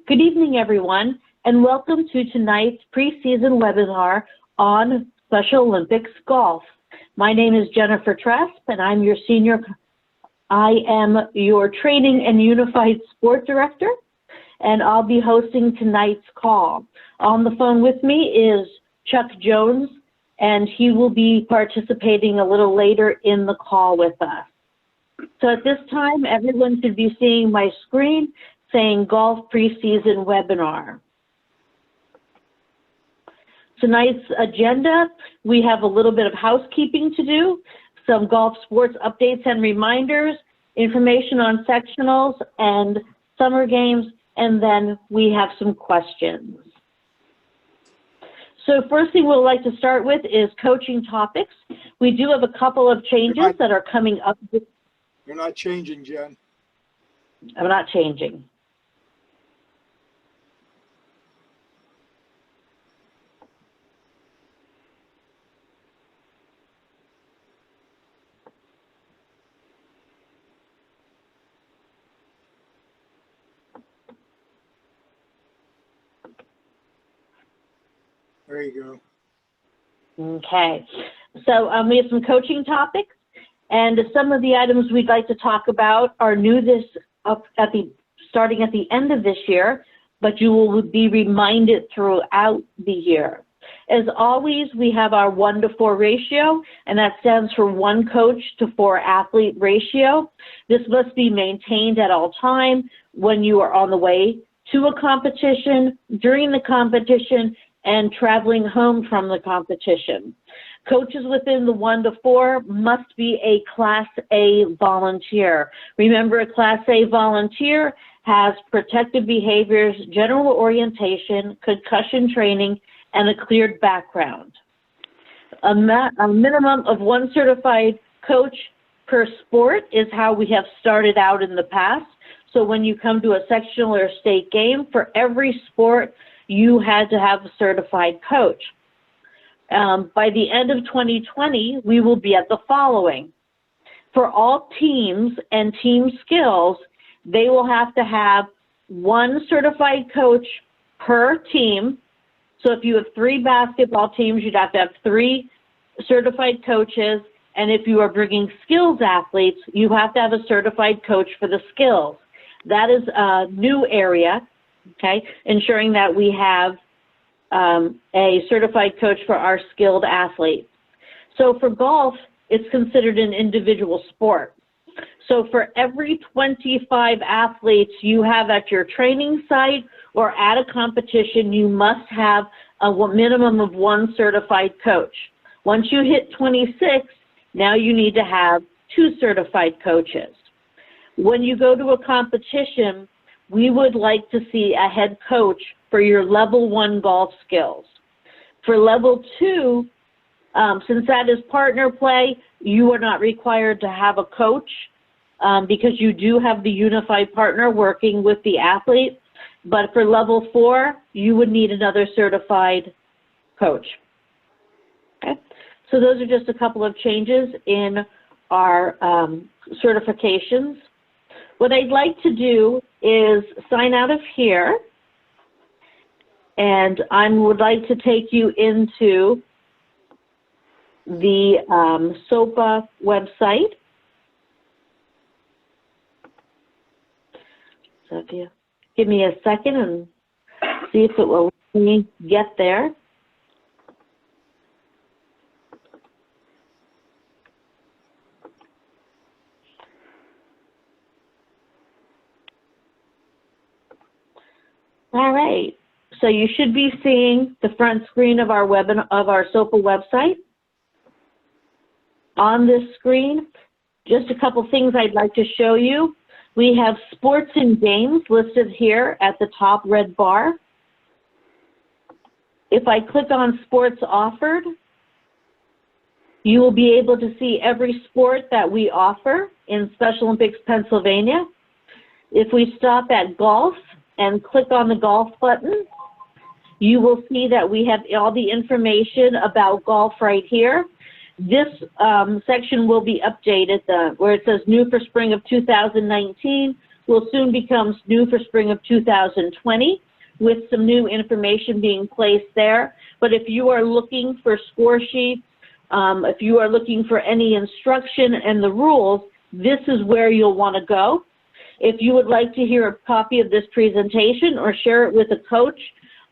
Good evening, everyone, and welcome to tonight's preseason webinar on Special Olympics golf. My name is Jennifer Tresp, and I am your Training and Unified Sport Director, and I'll be hosting tonight's call. On the phone with me is Chuck Jones, and he will be participating a little later in the call with us. So at this time, everyone should be seeing my screen saying Golf Preseason Webinar. Tonight's agenda, we have a little bit of housekeeping to do, some golf sports updates and reminders, information on sectionals and summer games, and then we have some questions. So first thing we'd like to start with is coaching topics. We do have a couple of changes that are coming up. You're not changing, Jen. I'm not changing. There you go. Okay. So we have some coaching topics, and some of the items we'd like to talk about are new starting at the end of this year, but you will be reminded throughout the year. As always, we have our 1-to-4 ratio, and that stands for 1 coach to 4 athlete ratio. This must be maintained at all time when you are on the way to a competition, during the competition, and traveling home from the competition. Coaches within the 1-to-4 must be a Class A volunteer. Remember, a Class A volunteer has protective behaviors, general orientation, concussion training, and a cleared background. A minimum of 1 certified coach per sport is how we have started out in the past. So when you come to a sectional or state game, for every sport, you had to have a certified coach. By the end of 2020, we will be at the following. For all teams and team skills, they will have to have 1 certified coach per team. So if you have 3 basketball teams, you'd have to have 3 certified coaches. And if you are bringing skills athletes, you have to have a certified coach for the skills. That is a new area. Okay, ensuring that we have a certified coach for our skilled athletes. So for golf, it's considered an individual sport. So for every 25 athletes you have at your training site or at a competition, you must have a minimum of 1 certified coach. Once you hit 26, now you need to have 2 certified coaches. When you go to a competition, we would like to see a head coach for your level 1 golf skills. For level 2, since that is partner play, you are not required to have a coach because you do have the unified partner working with the athlete. But for level 4, you would need another certified coach. Okay, so those are just a couple of changes in our certifications. What I'd like to do is sign out of here, and I would like to take you into the SOPA website. So if you give me a second and see if it will let me get there. All right, so you should be seeing the front screen of our SOPA website. On this screen, just a couple things I'd like to show you. We have sports and games listed here at the top red bar. If I click on sports offered, you will be able to see every sport that we offer in Special Olympics Pennsylvania. If we stop at golf and click on the golf button, you will see that we have all the information about golf right here. This section will be updated where it says new for spring of 2019. will soon become new for spring of 2020, with some new information being placed there. But if you are looking for score sheets, if you are looking for any instruction and the rules, this is where you'll want to go. If you would like to hear a copy of this presentation or share it with a coach,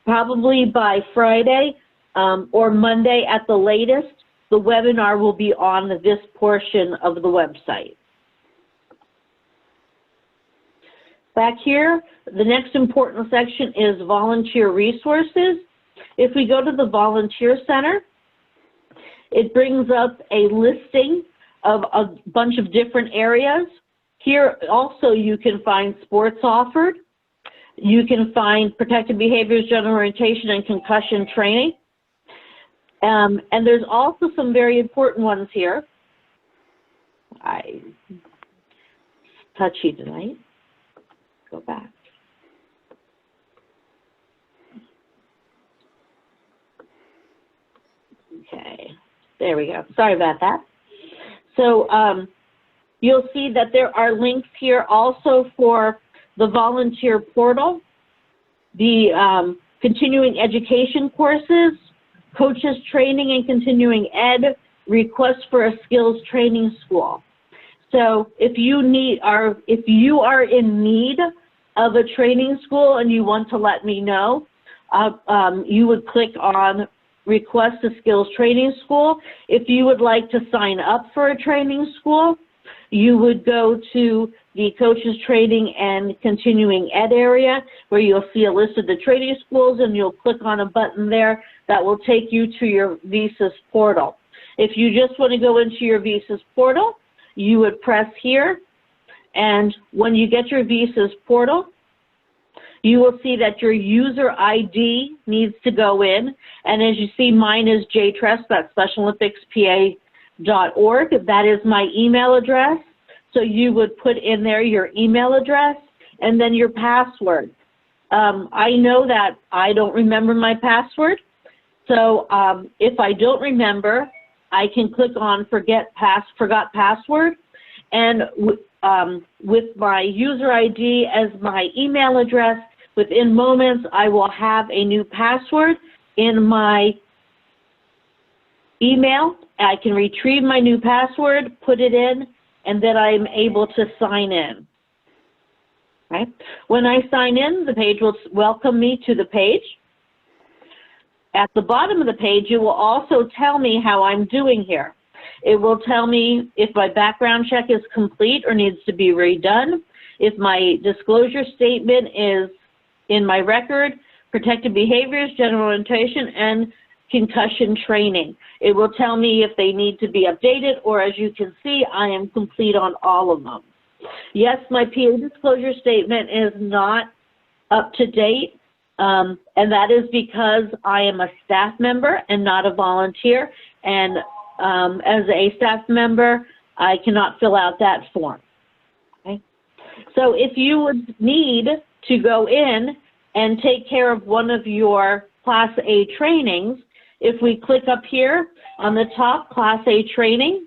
probably by Friday or Monday at the latest, the webinar will be on this portion of the website. Back here, the next important section is volunteer resources. If we go to the Volunteer Center, it brings up a listing of a bunch of different areas. Here also you can find sports offered. You can find protected behaviors, general orientation, and concussion training. And there's also some very important ones here. Touchy tonight. Go back. Okay, there we go. Sorry about that. So you'll see that there are links here also for the volunteer portal, the continuing education courses, coaches training and continuing ed, requests for a skills training school. So if you are in need of a training school and you want to let me know, you would click on request a skills training school. If you would like to sign up for a training school, you would go to the coaches training and continuing ed area where you'll see a list of the training schools, and you'll click on a button there that will take you to your Visas portal. If you just want to go into your Visas portal, you would press here, and when you get your Visas portal, you will see that your user ID needs to go in, and as you see, mine is jtress, that's SpecialOlympicsPA.org. That is my email address. So you would put in there your email address and then your password. I know that I don't remember my password, so if I don't remember, I can click on forgot password, and with my user ID as my email address, within moments I will have a new password in my email. I can retrieve my new password, put it in, and then I'm able to sign in. Right? When I sign in, the page will welcome me to the page. At the bottom of the page, it will also tell me how I'm doing here. It will tell me if my background check is complete or needs to be redone, if my disclosure statement is in my record, protected behaviors, general orientation, and concussion training. It will tell me if they need to be updated, or as you can see, I am complete on all of them. Yes, my PA disclosure statement is not up to date, and that is because I am a staff member and not a volunteer, and as a staff member, I cannot fill out that form. Okay? So if you would need to go in and take care of one of your Class A trainings, if we click up here on the top, Class A training,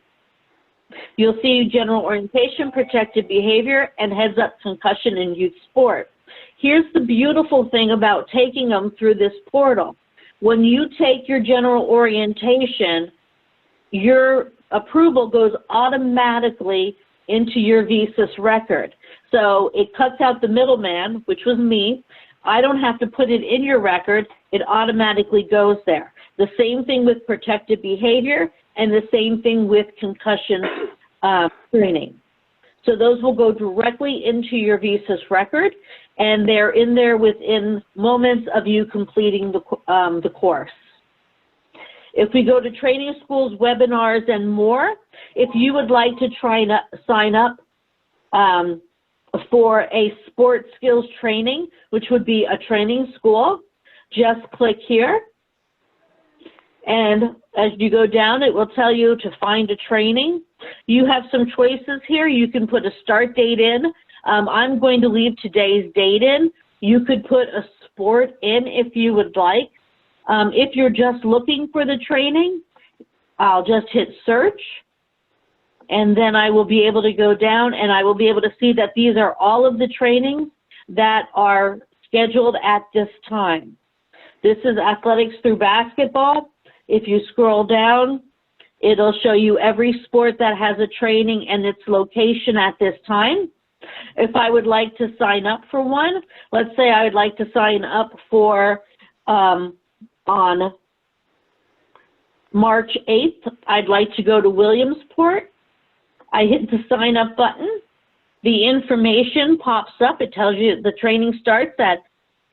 you'll see general orientation, protected behavior, and heads up concussion and youth sport. Here's the beautiful thing about taking them through this portal. When you take your general orientation, your approval goes automatically into your Visas record. So it cuts out the middleman, which was me. I don't have to put it in your record. It automatically goes there. The same thing with protected behavior, and the same thing with concussion training. So those will go directly into your Visas record, and they're in there within moments of you completing the course. If we go to training schools, webinars, and more, if you would like to sign up for a sports skills training, which would be a training school, just click here. And as you go down, it will tell you to find a training. You have some choices here. You can put a start date in. I'm going to leave today's date in. You could put a sport in if you would like. If you're just looking for the training, I'll just hit search. And then I will be able to go down and I will be able to see that these are all of the trainings that are scheduled at this time. This is athletics through basketball. If you scroll down, it'll show you every sport that has a training and its location at this time. If I would like to sign up for one, let's say I would like to sign up for on March 8th, I'd like to go to Williamsport. I hit the sign up button. The information pops up. It tells you the training starts at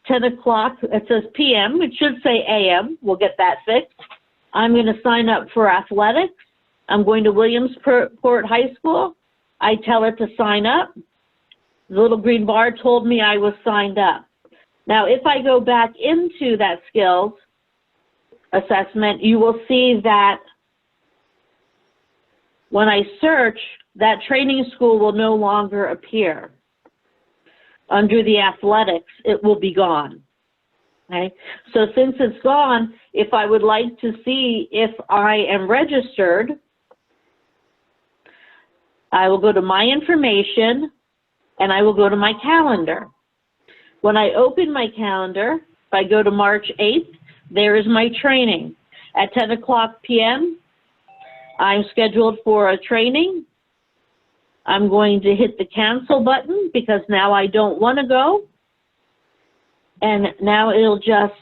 10 o'clock. It says PM. It should say AM. We'll get that fixed. I'm going to sign up for athletics. I'm going to Williamsport High School. I tell it to sign up. The little green bar told me I was signed up. Now, if I go back into that skills assessment, you will see that when I search, that training school will no longer appear. Under the athletics, it will be gone. Okay? So since it's gone, if I would like to see if I am registered, I will go to my information and I will go to my calendar. When I open my calendar, if I go to March 8th, there is my training. At 10 o'clock p.m., I'm scheduled for a training. I'm going to hit the cancel button because now I don't want to go. And now it'll just,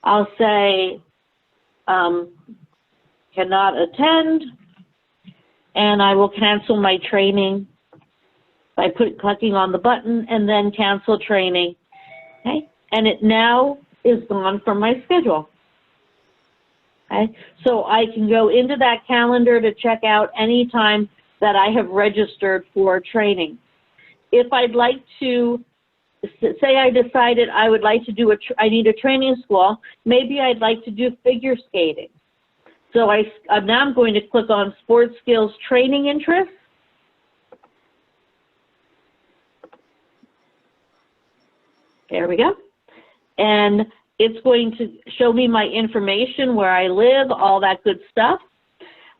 I'll say, cannot attend, and I will cancel my training by clicking on the button and then cancel training. Okay, and it now is gone from my schedule. Okay, so I can go into that calendar to check out any time that I have registered for training. If I'd like to, say I decided I would like to do I need a training school, maybe I'd like to do figure skating. So now I'm going to click on sports skills training interests. There we go. And it's going to show me my information, where I live, all that good stuff.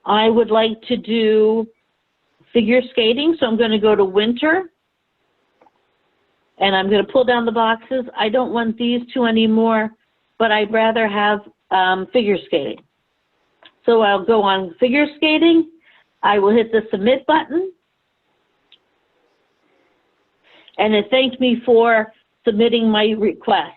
I would like to do figure skating, so I'm going to go to winter. And I'm going to pull down the boxes. I don't want these two anymore, but I'd rather have figure skating. So I'll go on figure skating. I will hit the submit button. And it thanked me for submitting my request.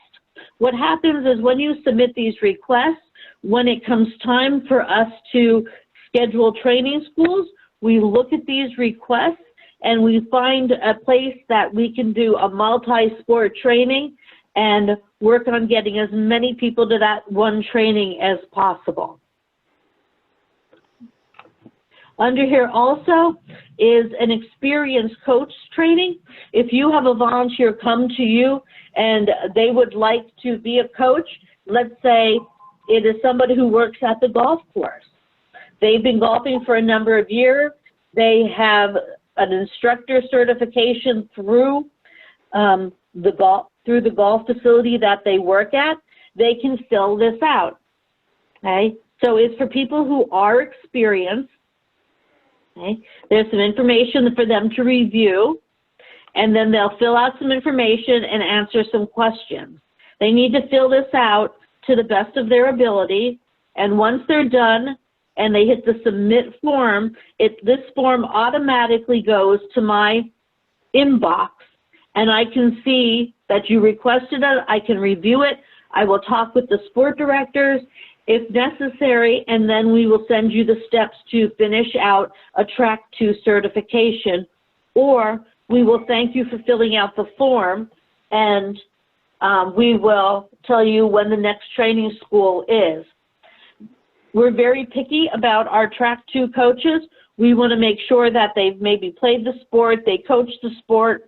What happens is when you submit these requests, when it comes time for us to schedule training schools, we look at these requests and we find a place that we can do a multi-sport training and work on getting as many people to that one training as possible. Under here also is an experienced coach training. If you have a volunteer come to you and they would like to be a coach, let's say it is somebody who works at the golf course. They've been golfing for a number of years. They have an instructor certification through the golf facility that they work at. They can fill this out. Okay, so it's for people who are experienced. Okay, there's some information for them to review, and then they'll fill out some information and answer some questions. They need to fill this out to the best of their ability, and once they're done and they hit the submit form, this form automatically goes to my inbox, and I can see that you requested it. I can review it. I will talk with the sport directors if necessary, and then we will send you the steps to finish out a Track 2 certification, or we will thank you for filling out the form, and we will tell you when the next training school is. We're very picky about our Track 2 coaches. We want to make sure that they've maybe played the sport, they coached the sport.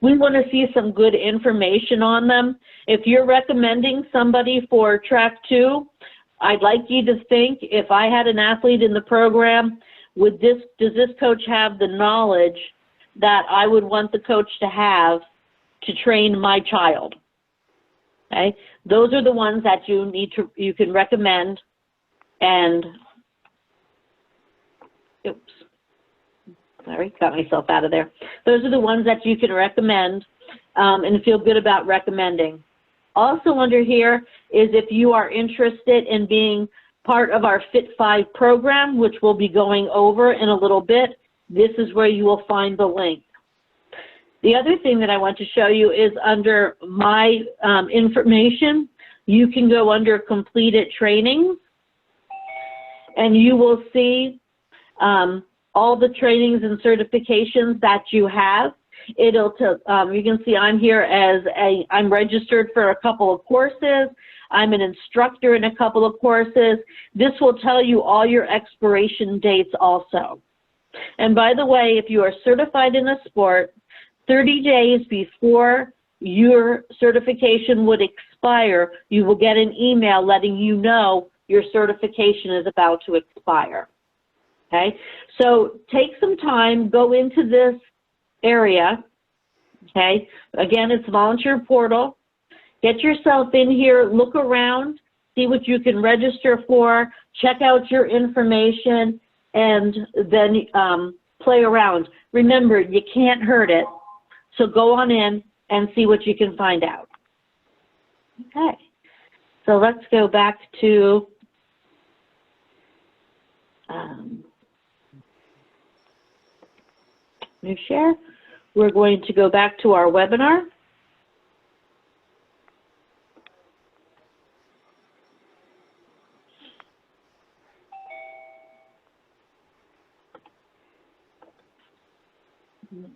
We want to see some good information on them. If you're recommending somebody for Track 2, I'd like you to think, if I had an athlete in the program, does this coach have the knowledge that I would want the coach to have to train my child? Okay, those are the ones that you can recommend, and Oops. Sorry, got myself out of there. Those are the ones that you can recommend and feel good about recommending. Also under here is if you are interested in being part of our Fit 5 program, which we'll be going over in a little bit, this is where you will find the link. The other thing that I want to show you is under my information, you can go under completed trainings, and you will see all the trainings and certifications that you have. It'll you can see I'm here as I'm registered for a couple of courses. I'm an instructor in a couple of courses. This will tell you all your expiration dates also. And by the way, if you are certified in a sport, 30 days before your certification would expire, you will get an email letting you know your certification is about to expire. Okay, so take some time, go into this area. Okay, again, it's volunteer portal. Get yourself in here, look around, see what you can register for, check out your information, and then play around. Remember, you can't hurt it, so go on in and see what you can find out. Okay, so let's go back to new share. We're going to go back to our webinar.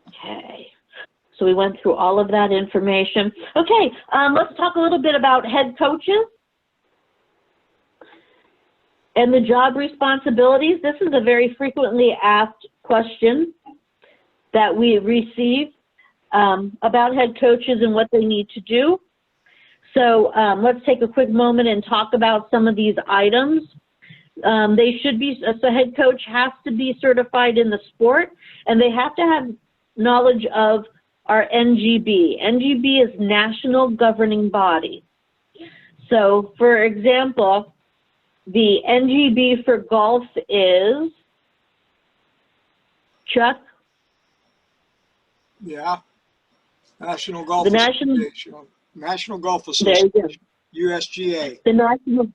Okay, so we went through all of that information. Okay, let's talk a little bit about head coaches and the job responsibilities. This is a very frequently asked question that we receive about head coaches and what they need to do. So let's take a quick moment and talk about some of these items. They should be, so head coach has to be certified in the sport, and they have to have knowledge of our NGB. NGB is National Governing Body. So for example, the NGB for golf is, Chuck? Yeah. National Golf The Association. National Golf Association. USGA. The national,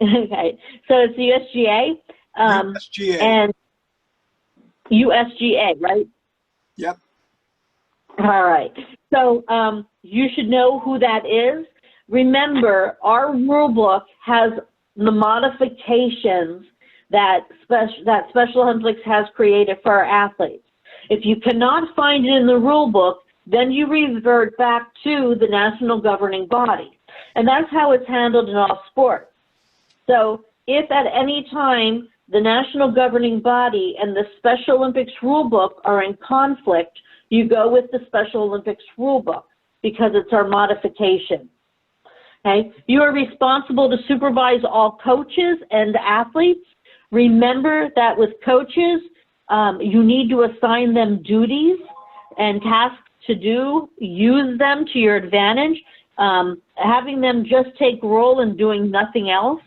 okay, so it's the USGA. USGA. And USGA, right? Yep. All right. So you should know who that is. Remember, our rule book has the modifications that Special Olympics has created for our athletes. If you cannot find it in the rule book, then you revert back to the national governing body. And that's how it's handled in all sports. So if at any time the national governing body and the Special Olympics rule book are in conflict, you go with the Special Olympics rule book because it's our modification. Okay? You are responsible to supervise all coaches and athletes. Remember that with coaches, you need to assign them duties and tasks to do, use them to your advantage. Having them just take role and doing nothing else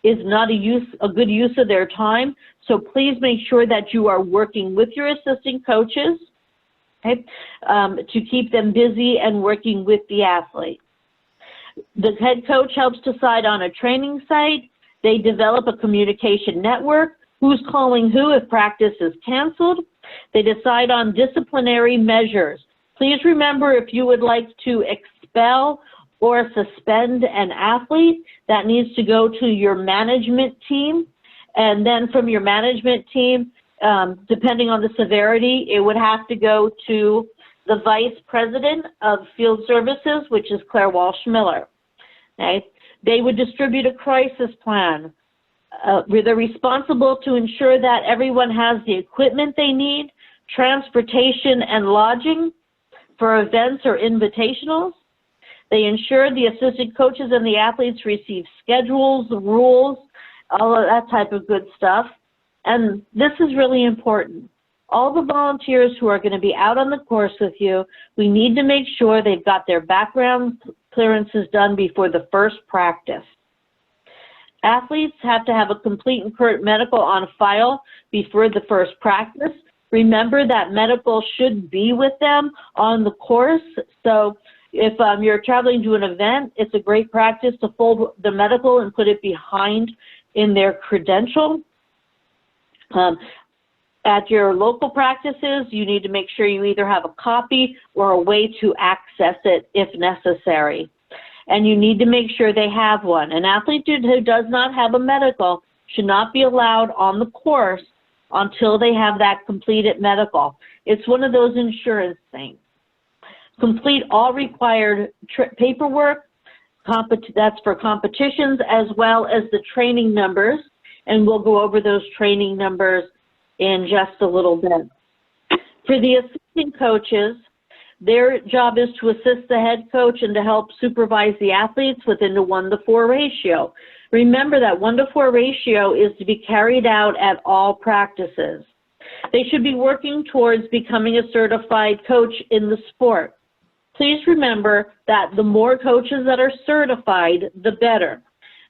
is not a good use of their time. So please make sure that you are working with your assistant coaches, okay, to keep them busy and working with the athlete. The head coach helps decide on a training site. They develop a communication network, who's calling who if practice is canceled. They decide on disciplinary measures. Please remember, if you would like to expel or suspend an athlete, that needs to go to your management team. And then from your management team, depending on the severity, it would have to go to the vice president of field services, which is Claire Walsh-Miller. Okay? They would distribute a crisis plan. They're responsible to ensure that everyone has the equipment they need, transportation and lodging for events or invitationals. They ensure the assistant coaches and the athletes receive schedules, rules, all of that type of good stuff. And this is really important. All the volunteers who are going to be out on the course with you, we need to make sure they've got their background clearances done before the first practice. Athletes have to have a complete and current medical on file before the first practice. Remember that medical should be with them on the course. So if you're traveling to an event, it's a great practice to fold the medical and put it behind in their credential. At your local practices, you need to make sure you either have a copy or a way to access it if necessary. And you need to make sure they have one. An athlete who does not have a medical should not be allowed on the course until they have that completed medical. It's one of those insurance things. Complete all required paperwork, that's for competitions, as well as the training numbers, and we'll go over those training numbers in just a little bit. For the assistant coaches, their job is to assist the head coach and to help supervise the athletes within the 1-to-4 ratio. Remember that 1-to-4 ratio is to be carried out at all practices. They should be working towards becoming a certified coach in the sport. Please remember that the more coaches that are certified, the better.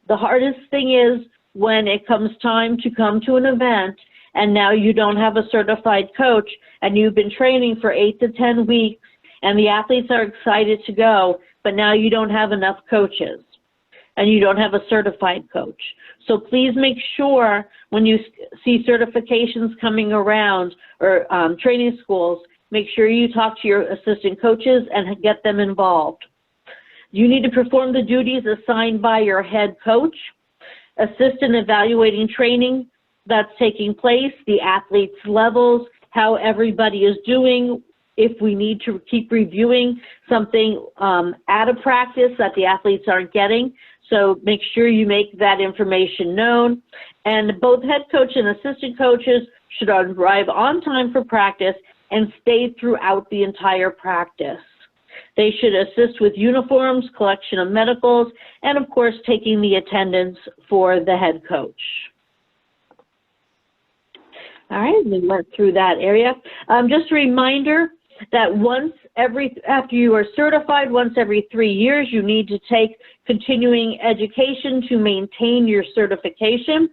The hardest thing is when it comes time to come to an event and now you don't have a certified coach and you've been training for 8 to 10 weeks and the athletes are excited to go, but now you don't have enough coaches and you don't have a certified coach. So please make sure when you see certifications coming around or training schools, make sure you talk to your assistant coaches and get them involved. You need to perform the duties assigned by your head coach, assist in evaluating training that's taking place, the athletes' levels, how everybody is doing, if we need to keep reviewing something at a practice that the athletes aren't getting. So make sure you make that information known. And both head coach and assistant coaches should arrive on time for practice and stay throughout the entire practice. They should assist with uniforms, collection of medicals, and of course taking the attendance for the head coach. All right, we went through that area. Just a reminder that after you are certified, once every 3 years, you need to take continuing education to maintain your certification.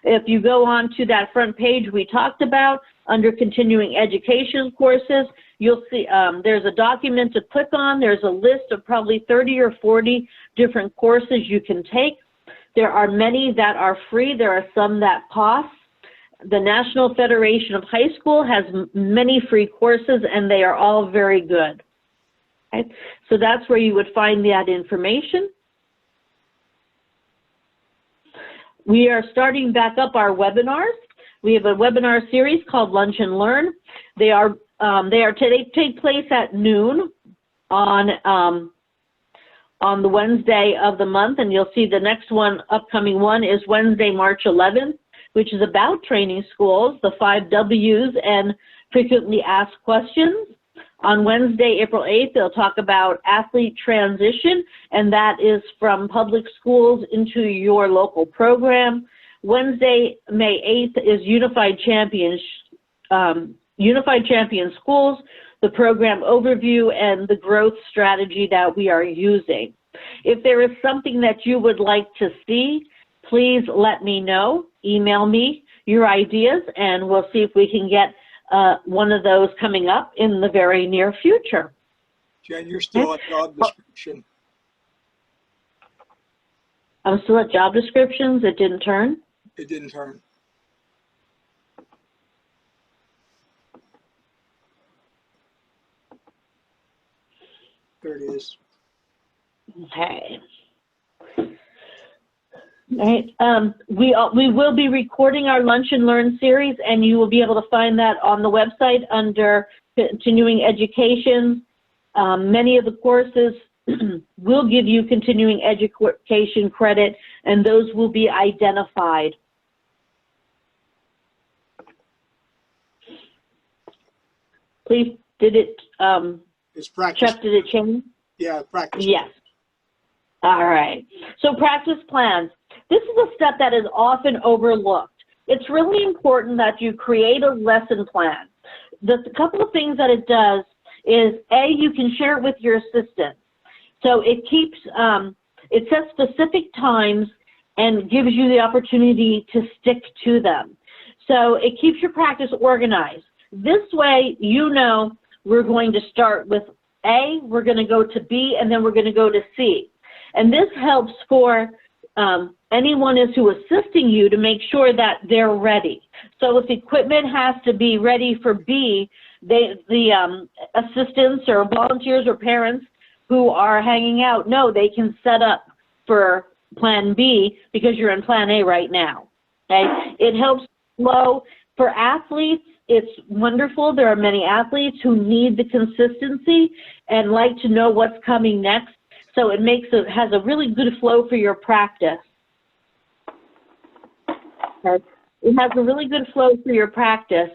If you go on to that front page we talked about, under continuing education courses, you'll see there's a document to click on. There's a list of probably 30 or 40 different courses you can take. There are many that are free. There are some that cost. The National Federation of High School has many free courses, and they are all very good. Okay? So that's where you would find that information. We are starting back up our webinars. We have a webinar series called Lunch and Learn. They take place at noon on the Wednesday of the month, and you'll see the next upcoming one is Wednesday, March 11th, which is about training schools, the 5 W's and frequently asked questions. On Wednesday, April 8th, they'll talk about athlete transition, and that is from public schools into your local program. Wednesday, May 8th is Unified Champion Schools, the program overview and the growth strategy that we are using. If there is something that you would like to see, please let me know. Email me your ideas, and we'll see if we can get one of those coming up in the very near future. Jen, you're still at job description. I'm still at job descriptions. It didn't turn? It didn't turn. There it is. Okay. All right. We will be recording our Lunch and Learn series, and you will be able to find that on the website under continuing education. Many of the courses will give you continuing education credit, and those will be identified. Please, It's practice. Chuck, did it change? Yeah, practice. Yes. All right. So practice plans. This is a step that is often overlooked. It's really important that you create a lesson plan. The couple of things that it does is, A, you can share it with your assistant. So it keeps, it sets specific times and gives you the opportunity to stick to them. So it keeps your practice organized. This way, you know we're going to start with A, we're going to go to B, and then we're going to go to C. And this helps for anyone who is assisting you to make sure that they're ready. So if equipment has to be ready for B, the assistants or volunteers or parents who are hanging out know they can set up for Plan B because you're in Plan A right now. Okay? It helps flow. For athletes, it's wonderful. There are many athletes who need the consistency and like to know what's coming next. So it has a really good flow for your practice. Okay? It has a really good flow for your practice,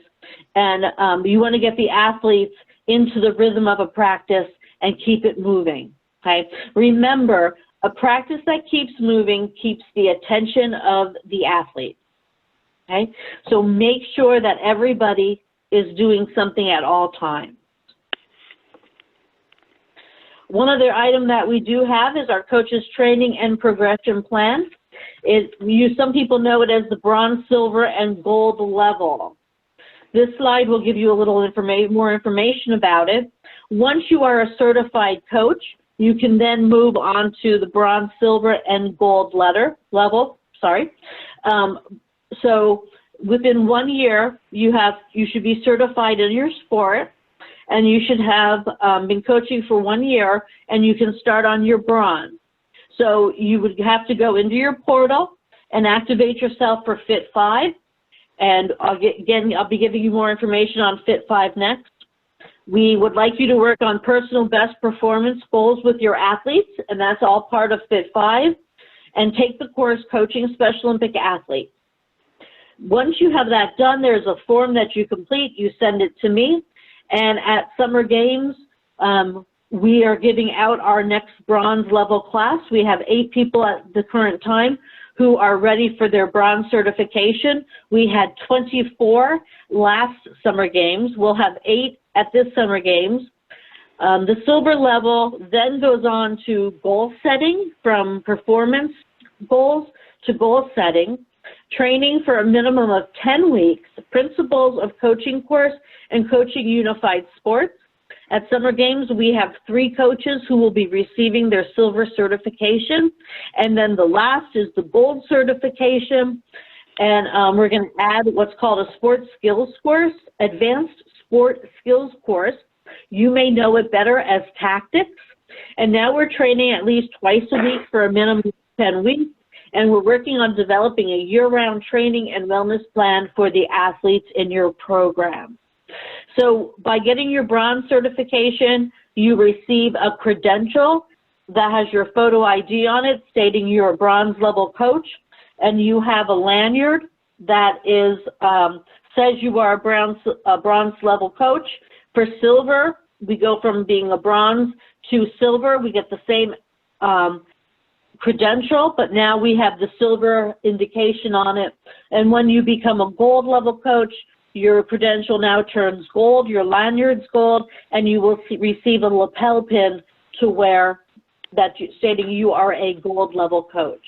and you want to get the athletes into the rhythm of a practice and keep it moving. Okay? Remember, a practice that keeps moving keeps the attention of the athlete. Okay? So make sure that everybody is doing something at all times. One other item that we do have is our coaches training and progression plan. Some people know it as the bronze, silver, and gold level. This slide will give you a little more information about it. Once you are a certified coach, you can then move on to the bronze, silver, and gold level. So within 1 year, you should be certified in your sport, and you should have been coaching for 1 year, and you can start on your bronze. So you would have to go into your portal and activate yourself for Fit 5. And I'll be giving you more information on Fit 5 next. We would like you to work on personal best performance goals with your athletes, and that's all part of Fit 5. And take the course Coaching Special Olympic Athletes. Once you have that done, there's a form that you complete. You send it to me. And at Summer Games, we are giving out our next bronze level class. We have 8 people at the current time who are ready for their bronze certification. We had 24 last Summer Games. We'll have 8 at this Summer Games. The silver level then goes on to goal setting, from performance goals to goal setting, training for a minimum of 10 weeks, principles of coaching course, and coaching unified sports. At Summer Games, we have 3 coaches who will be receiving their silver certification. And then the last is the gold certification. And we're going to add what's called a sports skills course, advanced sport skills course. You may know it better as tactics. And now we're training at least twice a week for a minimum of 10 weeks. And we're working on developing a year-round training and wellness plan for the athletes in your program. So by getting your bronze certification, you receive a credential that has your photo ID on it stating you're a bronze level coach, and you have a lanyard that is says you are a bronze level coach. For silver, we go from being a bronze to silver. We get the same credential, but now we have the silver indication on it. And when you become a gold level coach, your credential now turns gold, your lanyard's gold, and you will receive a lapel pin to wear stating you are a gold level coach.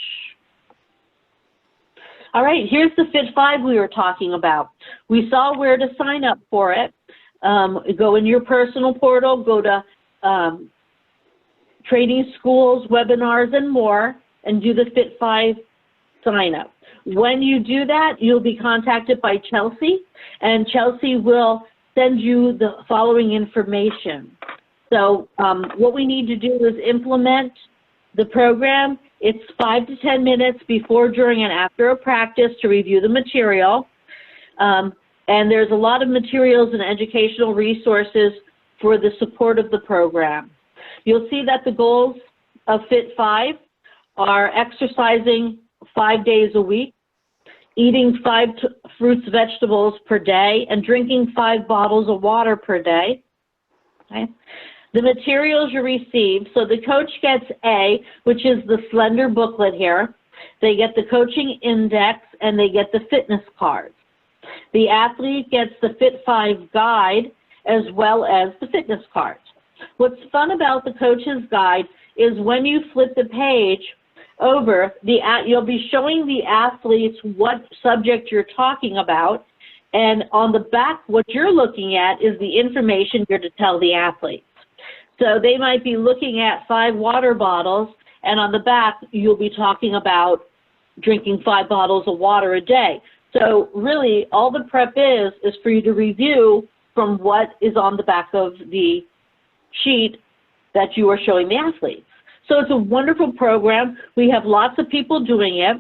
All right, here's the Fit 5 we were talking about. We saw where to sign up for it. Go in your personal portal, go to training schools, webinars, and more, and do the Fit 5 sign up. When you do that, you'll be contacted by Chelsea, and Chelsea will send you the following information. So what we need to do is implement the program. It's 5 to 10 minutes before, during, and after a practice to review the material. And there's a lot of materials and educational resources for the support of the program. You'll see that the goals of Fit 5 are exercising 5 days a week, eating 5 fruits, vegetables per day, and drinking 5 bottles of water per day. Okay. The materials you receive, so the coach gets A, which is the slender booklet here. They get the coaching index, and they get the fitness cards. The athlete gets the Fit 5 guide as well as the fitness cards. What's fun about the coach's guide is when you flip the page, over, you'll be showing the athletes what subject you're talking about, and on the back, what you're looking at is the information you're to tell the athletes. So they might be looking at 5 water bottles, and on the back, you'll be talking about drinking 5 bottles of water a day. So really, all the prep is for you to review from what is on the back of the sheet that you are showing the athletes. So it's a wonderful program. We have lots of people doing it.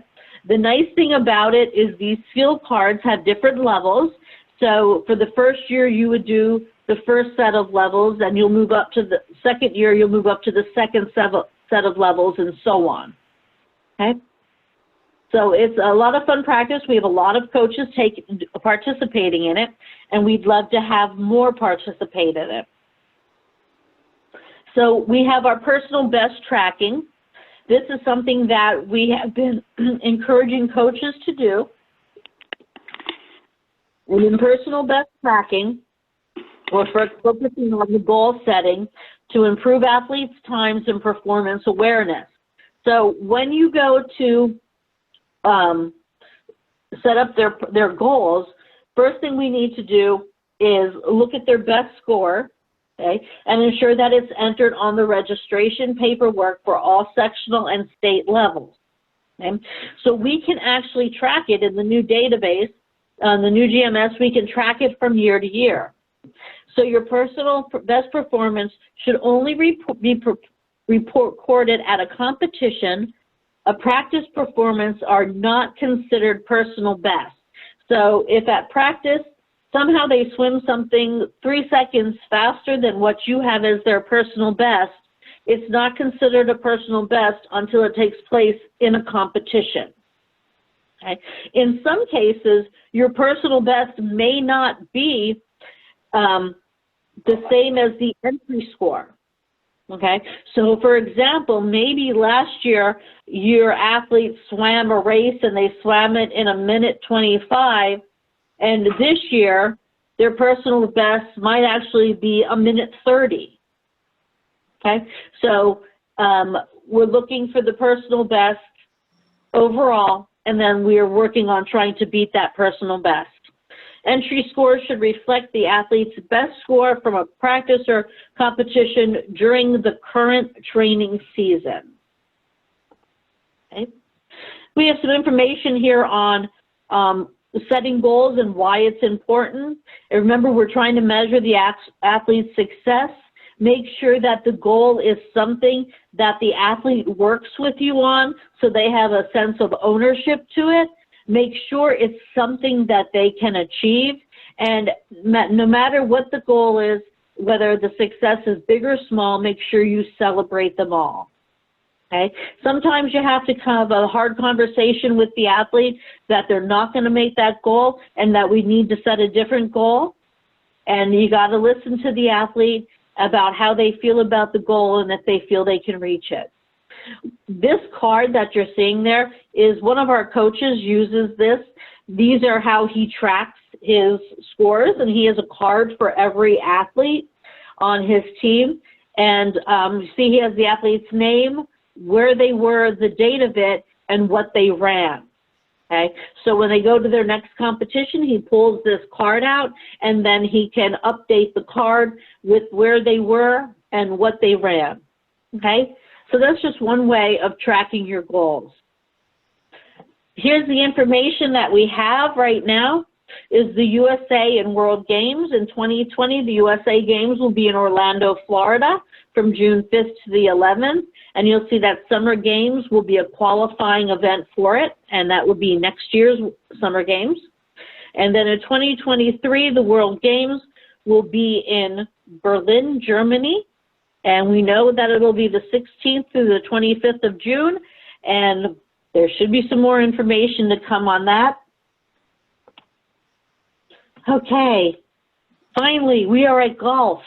The nice thing about it is these skill cards have different levels. So for the first year, you would do the first set of levels, and you'll move up to the second year, you'll move up to the second set of levels, and so on. Okay? So it's a lot of fun practice. We have a lot of coaches participating in it, and we'd love to have more participate in it. So we have our personal best tracking. This is something that we have been encouraging coaches to do. And in personal best tracking, we're focusing on the goal setting to improve athletes' times and performance awareness. So when you go to set up their goals, first thing we need to do is look at their best score, okay, and ensure that it's entered on the registration paperwork for all sectional and state levels. Okay? So we can actually track it in the new database, the new GMS. We can track it from year to year. So your personal best performance should only be recorded at a competition. A practice performance are not considered personal best. So if at practice, somehow they swim something 3 seconds faster than what you have as their personal best, it's not considered a personal best until it takes place in a competition. Okay? In some cases, your personal best may not be the same as the entry score. Okay, so for example, maybe last year your athlete swam a race and they swam it in 1:25, and this year their personal best might actually be 1:30. Okay, so we're looking for the personal best overall, and then we are working on trying to beat that personal best. Entry scores should reflect the athlete's best score from a practice or competition during the current training season. Okay. We have some information here on setting goals and why it's important. And remember, we're trying to measure the athlete's success. Make sure that the goal is something that the athlete works with you on so they have a sense of ownership to it. Make sure it's something that they can achieve, and no matter what the goal is, whether the success is big or small, make sure you celebrate them all. Okay? Sometimes you have to have a hard conversation with the athlete that they're not going to make that goal and that we need to set a different goal, and you got to listen to the athlete about how they feel about the goal and that they feel they can reach it. This card that you're seeing there is one of our coaches uses this. These are how he tracks his scores, and he has a card for every athlete on his team. And you see he has the athlete's name, where they were, the date of it, and what they ran. Okay, so when they go to their next competition, he pulls this card out, and then he can update the card with where they were and what they ran. Okay. So that's just one way of tracking your goals. Here's the information that we have right now is the USA and World Games in 2020. The USA Games will be in Orlando, Florida from June 5th to the 11th. And you'll see that Summer Games will be a qualifying event for it, and that will be next year's Summer Games. And then in 2023, the World Games will be in Berlin, Germany. And we know that it'll be the 16th through the 25th of June, and there should be some more information to come on that. Okay, finally, we are at golf.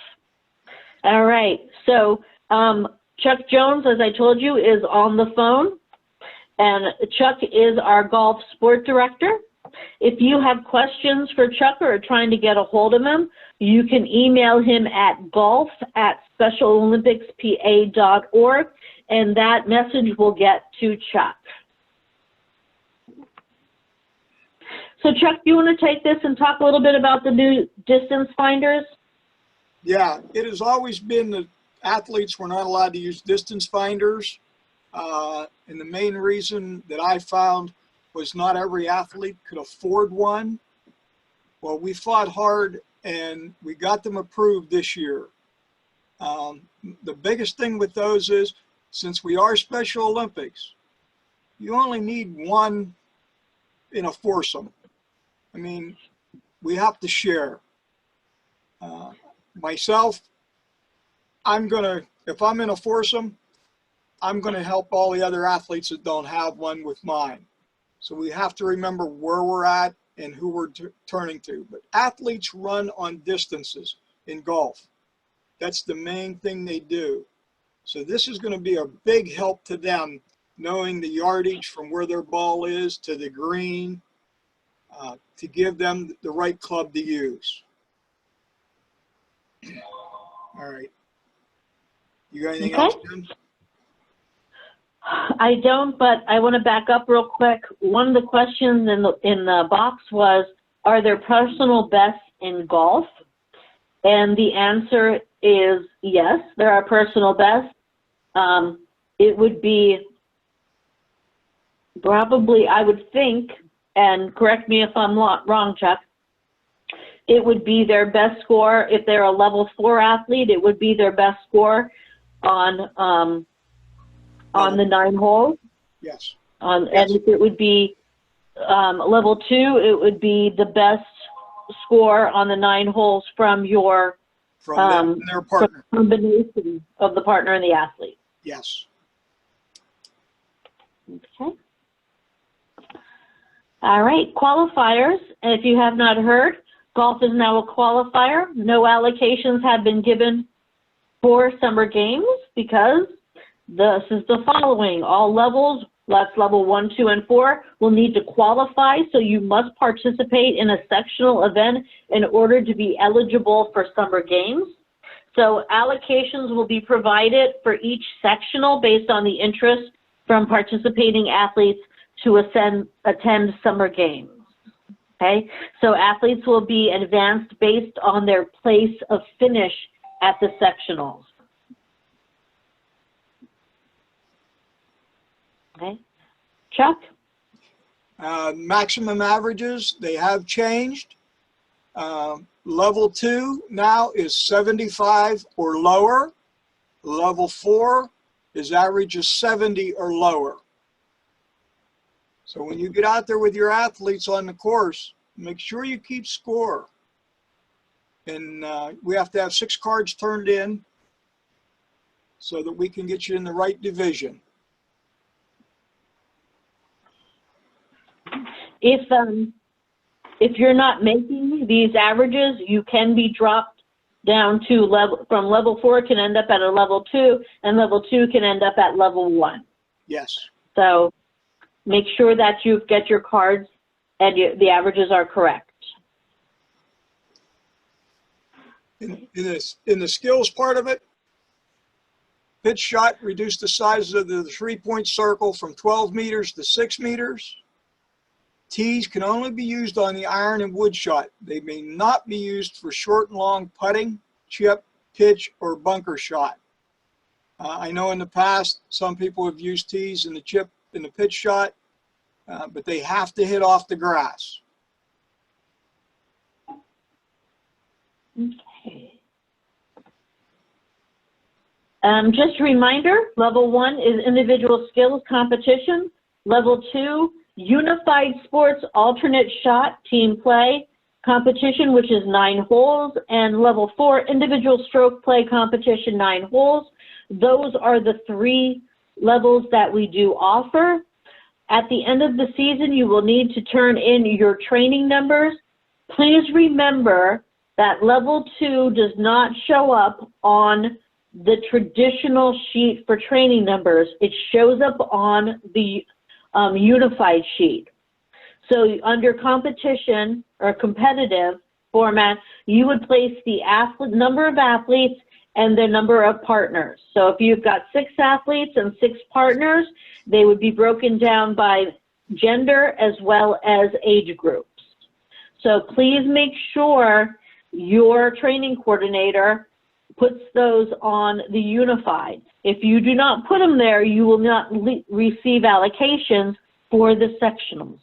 All right, so Chuck Jones, as I told you, is on the phone, and Chuck is our golf sport director. If you have questions for Chuck or are trying to get a hold of him, you can email him at golf@specialolympicspa.org. and that message will get to Chuck. So Chuck, do you want to take this and talk a little bit about the new distance finders? Yeah, it has always been that athletes were not allowed to use distance finders. And the main reason that I found was not every athlete could afford one. Well, we fought hard and we got them approved this year. The biggest thing with those is, since we are Special Olympics, you only need one in a foursome. I mean, we have to share. Myself, if I'm in a foursome, I'm gonna help all the other athletes that don't have one with mine. So we have to remember where we're at and who we're turning to. But athletes run on distances in golf. That's the main thing they do. So this is gonna be a big help to them, knowing the yardage from where their ball is to the green, to give them the right club to use. All right. You got anything else, Jen? I don't, but I want to back up real quick. One of the questions in the box was, are there personal bests in golf? And the answer is yes, there are personal bests. It would be probably, I would think, and correct me if I'm wrong, Chuck, it would be their best score. If they're a level 4 athlete, it would be their best score on the 9 holes. Yes. And if it would be level 2, it would be the best score on the 9 holes from your from their partner. Combination of the partner and the athlete. Yes. Okay. All right, qualifiers. If you have not heard, golf is now a qualifier. No allocations have been given for summer games because this is the following. All levels, that's level 1, 2, and 4, will need to qualify, so you must participate in a sectional event in order to be eligible for summer games. So allocations will be provided for each sectional based on the interest from participating athletes to attend summer games. Okay, so athletes will be advanced based on their place of finish at the sectionals. Okay, Chuck? Maximum averages, they have changed. Level 2 now is 75 or lower. Level 4 is average of 70 or lower. So when you get out there with your athletes on the course, make sure you keep score. And we have to have 6 cards turned in so that we can get you in the right division. If you're not making these averages, you can be dropped down to from level 4 can end up at a level 2, and level 2 can end up at level 1. Yes. So make sure that you get your cards and the averages are correct. In the skills part of it, pitch shot reduced the size of the 3-point circle from 12 meters to 6 meters. Tees can only be used on the iron and wood shot. They may not be used for short and long putting, chip, pitch, or bunker shot. I know in the past some people have used tees in the chip in the pitch shot, but they have to hit off the grass. Okay. Just a reminder, level 1 is individual skills competition. Level 2, unified sports alternate shot team play competition, which is 9 holes. And level 4, individual stroke play competition, 9 holes. Those are the 3 levels that we do offer. At the end of the season, you will need to turn in your training numbers. Please remember that level 2 does not show up on the traditional sheet for training numbers. It shows up on the unified sheet. So under competition or competitive format, you would place the number of athletes and the number of partners. So if you've got 6 athletes and 6 partners, they would be broken down by gender as well as age groups. So please make sure your training coordinator puts those on the unified. If you do not put them there, you will not receive allocations for the sectionals.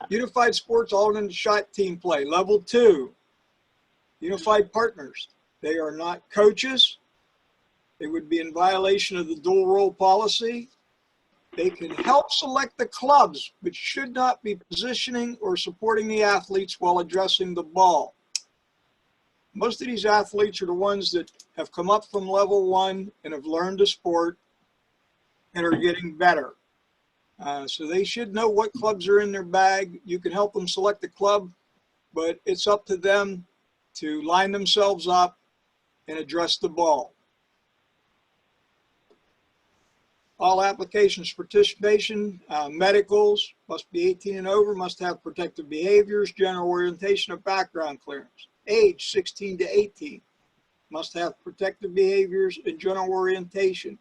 Unified sports alternate shot team play, level 2. Unified partners. They are not coaches. They would be in violation of the dual role policy. They can help select the clubs, but should not be positioning or supporting the athletes while addressing the ball. Most of these athletes are the ones that have come up from level 1 and have learned the sport and are getting better. So they should know what clubs are in their bag. You can help them select the club, but it's up to them to line themselves up and address the ball. All applications participation, medicals, must be 18 and over, must have protective behaviors, general orientation of background clearance. Age 16 to 18, must have protective behaviors and general orientation.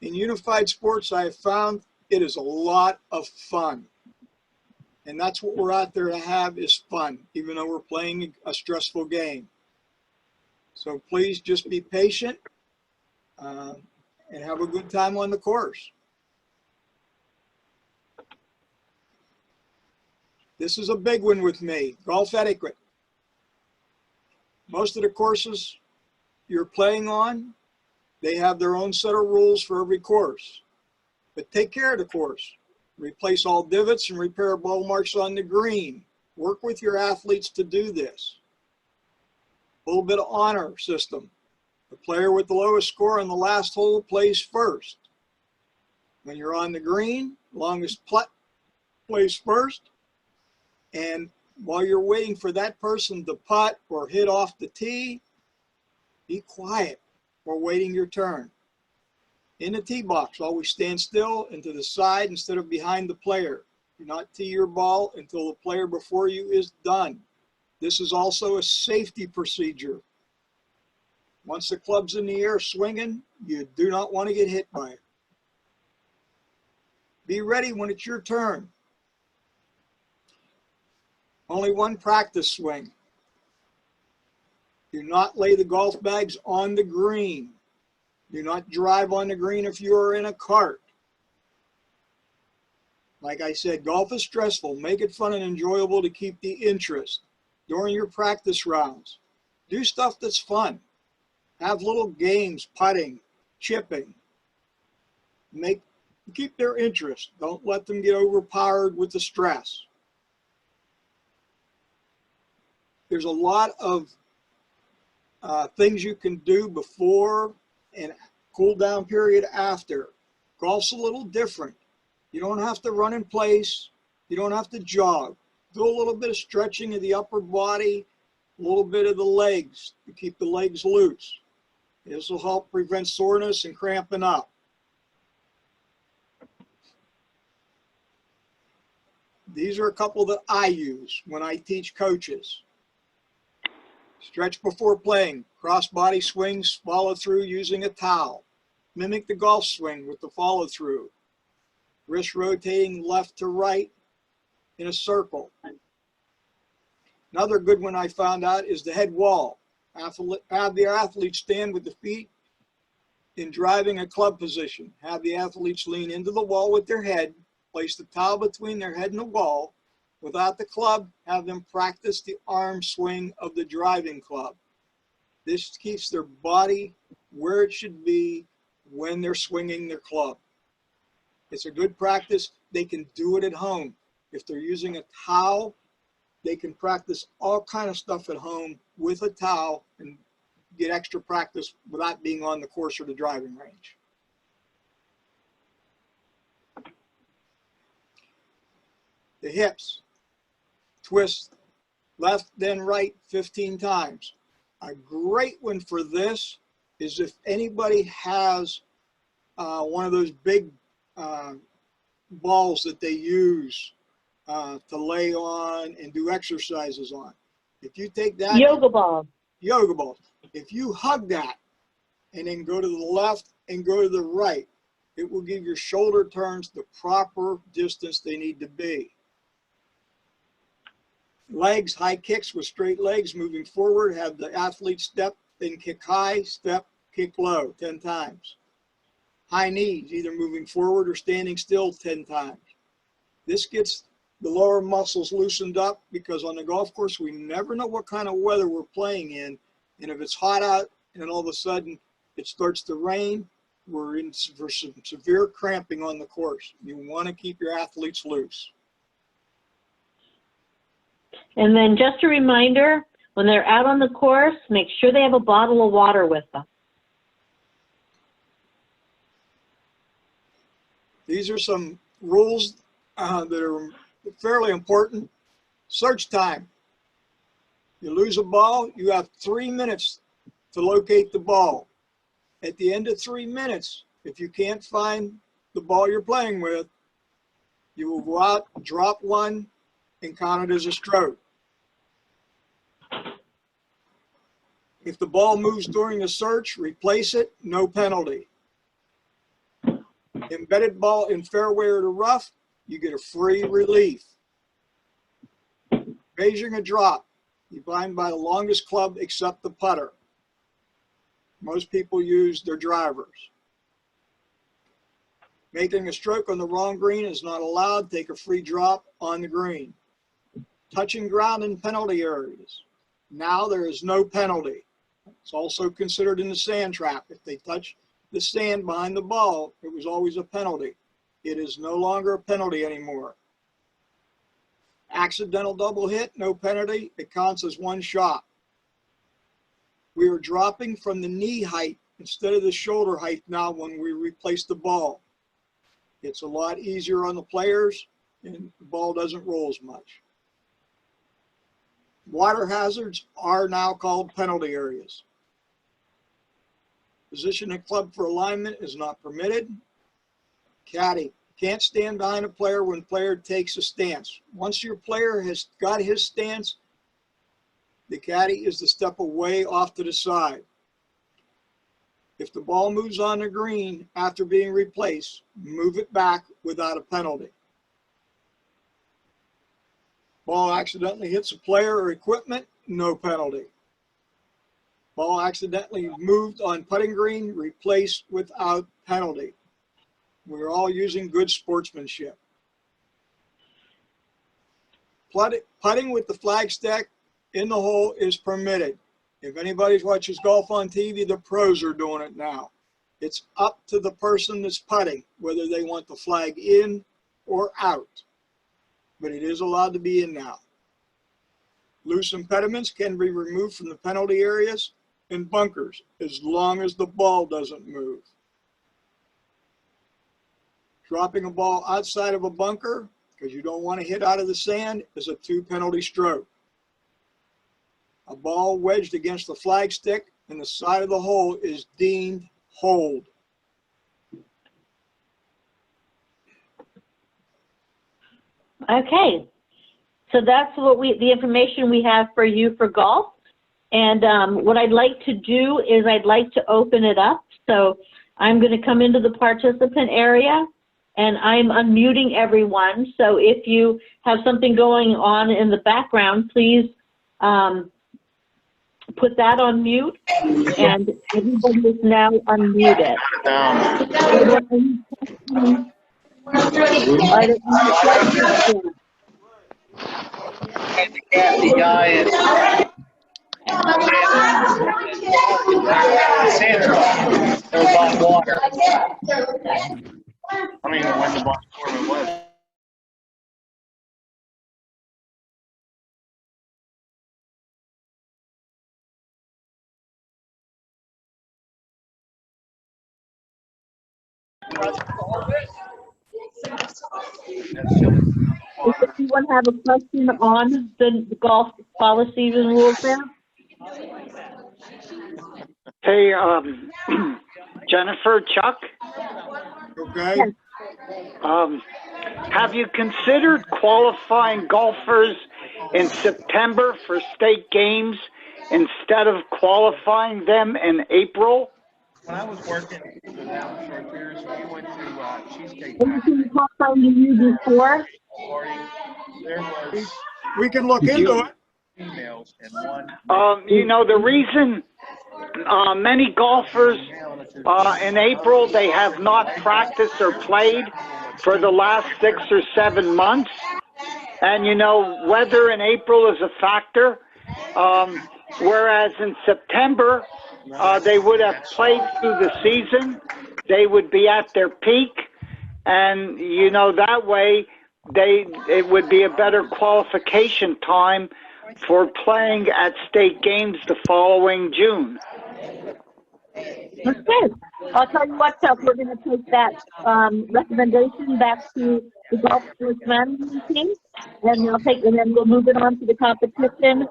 In unified sports, I have found it is a lot of fun. And that's what we're out there to have, is fun, even though we're playing a stressful game. So please just be patient and have a good time on the course. This is a big one with me, golf etiquette. Most of the courses you're playing on, they have their own set of rules for every course. But take care of the course. Replace all divots and repair ball marks on the green. Work with your athletes to do this. A little bit of honor system. The player with the lowest score on the last hole plays first. When you're on the green, longest putt plays first. And while you're waiting for that person to putt or hit off the tee, be quiet while waiting your turn. In the tee box, always stand still and to the side instead of behind the player. Do not tee your ball until the player before you is done. This is also a safety procedure. Once the club's in the air swinging, you do not want to get hit by it. Be ready when it's your turn. Only one practice swing. Do not lay the golf bags on the green. Do not drive on the green if you are in a cart. Like I said, golf is stressful. Make it fun and enjoyable to keep the interest. During your practice rounds, do stuff that's fun. Have little games, putting, chipping. Keep their interest. Don't let them get overpowered with the stress. There's a lot of things you can do before and cool down period after. Golf's a little different. You don't have to run in place. You don't have to jog. Do a little bit of stretching of the upper body, a little bit of the legs to keep the legs loose. This will help prevent soreness and cramping up. These are a couple that I use when I teach coaches. Stretch before playing, cross-body swings, follow through using a towel. Mimic the golf swing with the follow through. Wrist rotating left to right in a circle. Another good one I found out is the head wall. Have the athletes stand with the feet in driving a club position. Have the athletes lean into the wall with their head, place the towel between their head and the wall. Without the club, have them practice the arm swing of the driving club. This keeps their body where it should be when they're swinging their club. It's a good practice. They can do it at home. If they're using a towel, they can practice all kind of stuff at home with a towel and get extra practice without being on the course or the driving range. The hips. Twist left then right 15 times. A great one for this is if anybody has one of those big balls that they use to lay on and do exercises on. If you take that Yoga ball. yoga balls, if you hug that and then go to the left and go to the right, it will give your shoulder turns the proper distance they need to be. Legs, high kicks with straight legs moving forward, have the athlete step, then kick high, step, kick low 10 times. High knees, either moving forward or standing still 10 times. This gets the lower muscles loosened up because on the golf course, we never know what kind of weather we're playing in. And if it's hot out and all of a sudden it starts to rain, we're in for some severe cramping on the course. You want to keep your athletes loose. And then just a reminder, when they're out on the course, make sure they have a bottle of water with them. These are some rules that are fairly important. Search time. You lose a ball, you have 3 minutes to locate the ball. At the end of 3 minutes, if you can't find the ball you're playing with, you will go out, drop one, and count it as a stroke. If the ball moves during the search, replace it, no penalty. Embedded ball in fairway or the rough, you get a free relief. Measuring a drop, you bind by the longest club except the putter. Most people use their drivers. Making a stroke on the wrong green is not allowed. Take a free drop on the green. Touching ground in penalty areas. Now there is no penalty. It's also considered in the sand trap. If they touch the sand behind the ball, it was always a penalty. It is no longer a penalty anymore. Accidental double hit, no penalty. It counts as one shot. We are dropping from the knee height instead of the shoulder height now when we replace the ball. It's a lot easier on the players and the ball doesn't roll as much. Water hazards are now called penalty areas. Position a club for alignment is not permitted. Caddy, can't stand behind a player when player takes a stance. Once your player has got his stance, the caddy is to step away off to the side. If the ball moves on the green after being replaced, move it back without a penalty. Ball accidentally hits a player or equipment, no penalty. Ball accidentally moved on putting green, replaced without penalty. We're all using good sportsmanship. Putting with the flagstick in the hole is permitted. If anybody watches golf on TV, the pros are doing it now. It's up to the person that's putting whether they want the flag in or out. But it is allowed to be in now. Loose impediments can be removed from the penalty areas and bunkers as long as the ball doesn't move. Dropping a ball outside of a bunker because you don't want to hit out of the sand is a 2 penalty stroke. A ball wedged against the flagstick in the side of the hole is deemed hold. Okay, so that's what the information we have for you for golf. And what I'd like to do is I'd like to open it up. So I'm going to come into the participant area and I'm unmuting everyone. So if you have something going on in the background, please put that on mute, and everybody is now unmuted. Are there any questions? The guy in Sandra, it was on water. I don't even know when the box tournament was. Does anyone have a question on the golf policies and rules there? Hey, Jennifer, Chuck. Okay? Yes. have you considered qualifying golfers in September for state games instead of qualifying them in April? When I was working with Alan Short Beers, we went to Cheesecake Anything Factory qualifying you before? party. There was We can look into it. females and one. You know, the reason many golfers in April, they have not practiced or played for the last 6 or 7 months. And, you know, weather in April is a factor. Whereas in September, they would have played through the season. They would be at their peak. And, you know, that way it would be a better qualification time for playing at state games the following June. Okay. I'll tell you what, Chuck, we're going to take that recommendation back to the golf sports management team, and then we'll move it on to the competition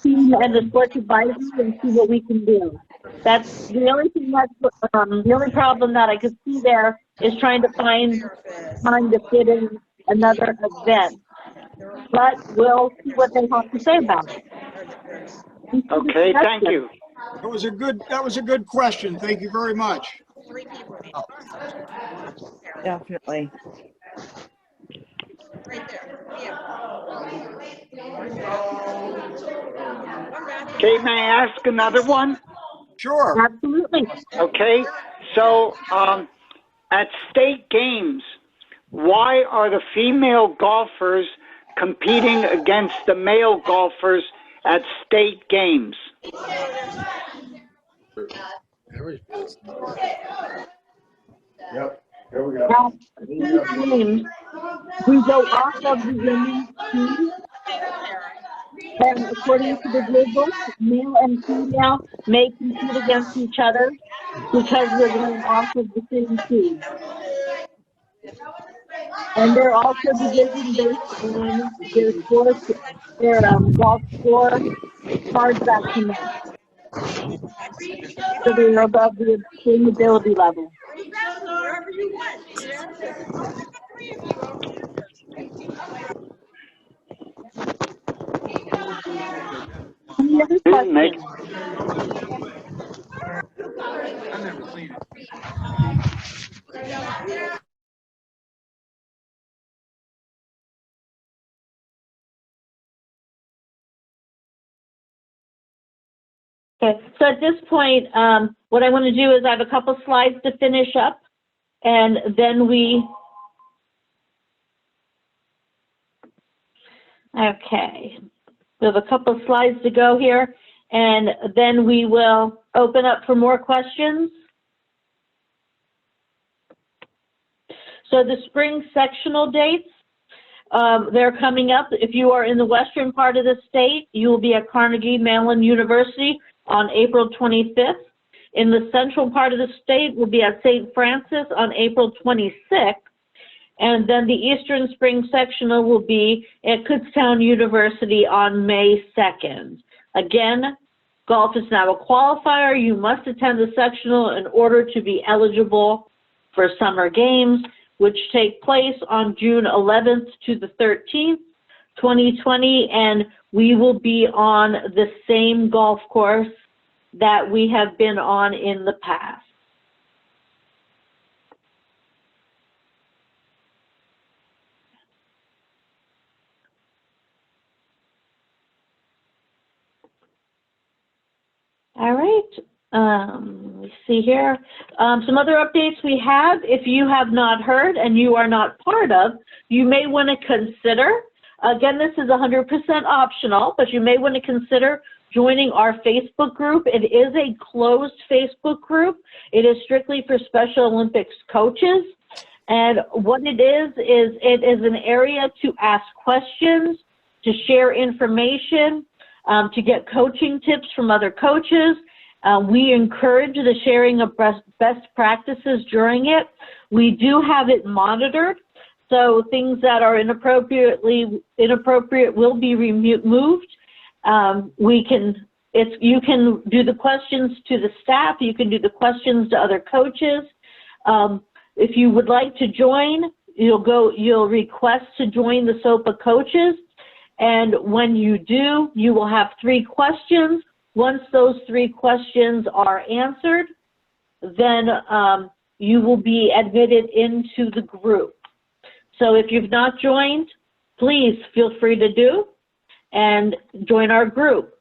team and the sports advisory and see what we can do. That's the only thing the only problem that I could see there is trying to find time to fit in another event. But we'll see what they have to say about it. Okay, thank you. That was a good question. Thank you very much. Definitely. Okay, may I ask another one? Sure. Absolutely. Okay, so at state games, why are the female golfers competing against the male golfers at state games? Yep, here we go. Now, these games, we go off of the women's team, and according to the rule book, male and female may compete against each other because we're going off of the same team. And they're also division based on their scores, their golf score cards that come in. So they're above the same ability level. Any other questions? I've never seen it. Okay, so at this point, what I want to do is I have a couple slides to finish up, and then okay, we have a couple slides to go here, and then we will open up for more questions. So the spring sectional dates, they're coming up. If you are in the western part of the state, you will be at Carnegie Mellon University on April 25th. In the central part of the state, we'll be at St. Francis on April 26th. And then the Eastern Spring Sectional will be at Kutztown University on May 2nd. Again, golf is now a qualifier. You must attend the sectional in order to be eligible for summer games, which take place on June 11th to the 13th, 2020, and we will be on the same golf course that we have been on in the past. All right, let's see here. Some other updates we have, if you have not heard and you are not part of, you may want to consider, again, this is 100% optional, but you may want to consider joining our Facebook group. It is a closed Facebook group. It is strictly for Special Olympics coaches. And what it is an area to ask questions, to share information, to get coaching tips from other coaches. We encourage the sharing of best practices during it. We do have it monitored, so things that are inappropriate will be removed. You can do the questions to the staff. You can do the questions to other coaches. If you would like to join, you'll request to join the SOPA coaches, and when you do, you will have 3 questions. Once those 3 questions are answered, then you will be admitted into the group. So if you've not joined, please feel free to do and join our group.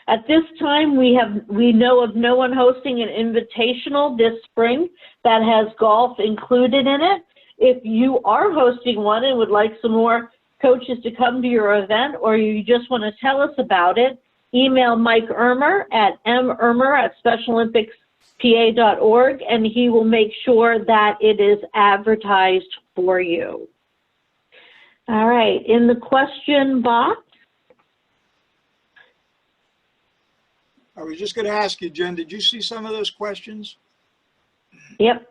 At this time, we know of no one hosting an invitational this spring that has golf included in it. If you are hosting one and would like some more coaches to come to your event, or you just want to tell us about it, email Mike Ermer at mermer@specialolympicspa.org, and he will make sure that it is advertised for you. All right, in the question box. I was just going to ask you, Jen, did you see some of those questions? Yep.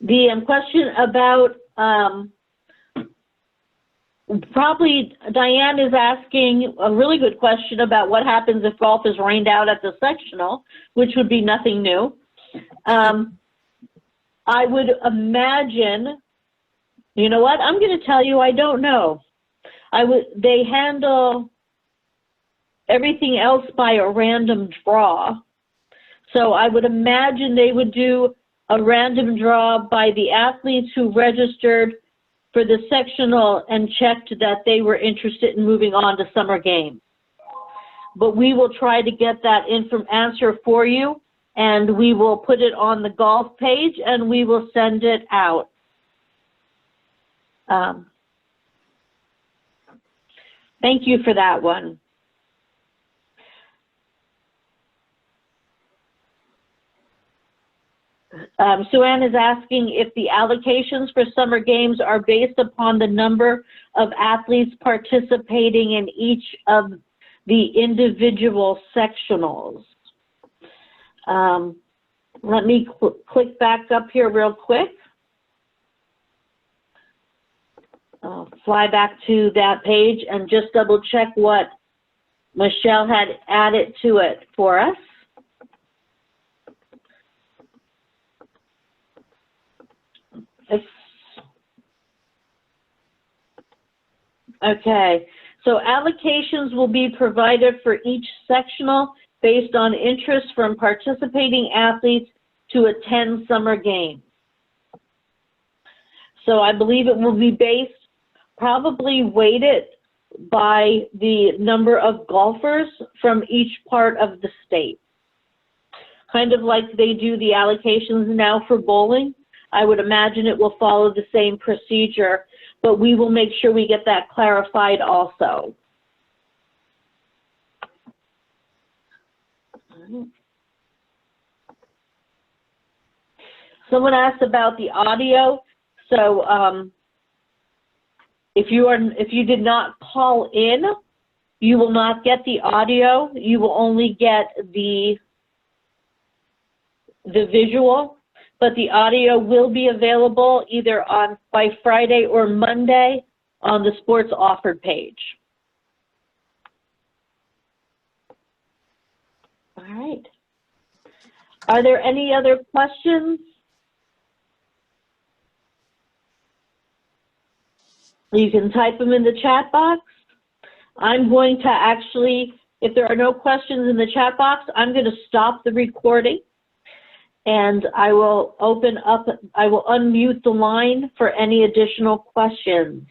The question about, probably Diane is asking a really good question about what happens if golf is rained out at the sectional, which would be nothing new. I would imagine, you know what, I'm going to tell you I don't know. They handle everything else by a random draw. So I would imagine they would do a random draw by the athletes who registered for the sectional and checked that they were interested in moving on to summer games. But we will try to get that answer for you, and we will put it on the golf page, and we will send it out. Thank you for that one. Sue-Ann is asking if the allocations for summer games are based upon the number of athletes participating in each of the individual sectionals. Let me click back up here real quick. I'll fly back to that page and just double check what Michelle had added to it for us. Okay, so allocations will be provided for each sectional based on interest from participating athletes to attend summer games. So I believe it will be based, probably weighted by the number of golfers from each part of the state. Kind of like they do the allocations now for bowling. I would imagine it will follow the same procedure, but we will make sure we get that clarified also. Someone asked about the audio. So if you did not call in, you will not get the audio. You will only get the visual. But the audio will be available either by Friday or Monday on the Sports Offered page. All right. Are there any other questions? You can type them in the chat box. I'm going to actually, if there are no questions in the chat box, I'm going to stop the recording. And I will unmute the line for any additional questions.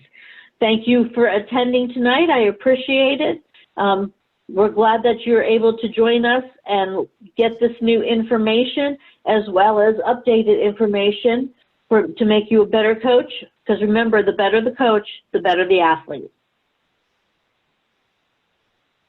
Thank you for attending tonight. I appreciate it. We're glad that you're able to join us and get this new information as well as updated information to make you a better coach. Because remember, the better the coach, the better the athlete.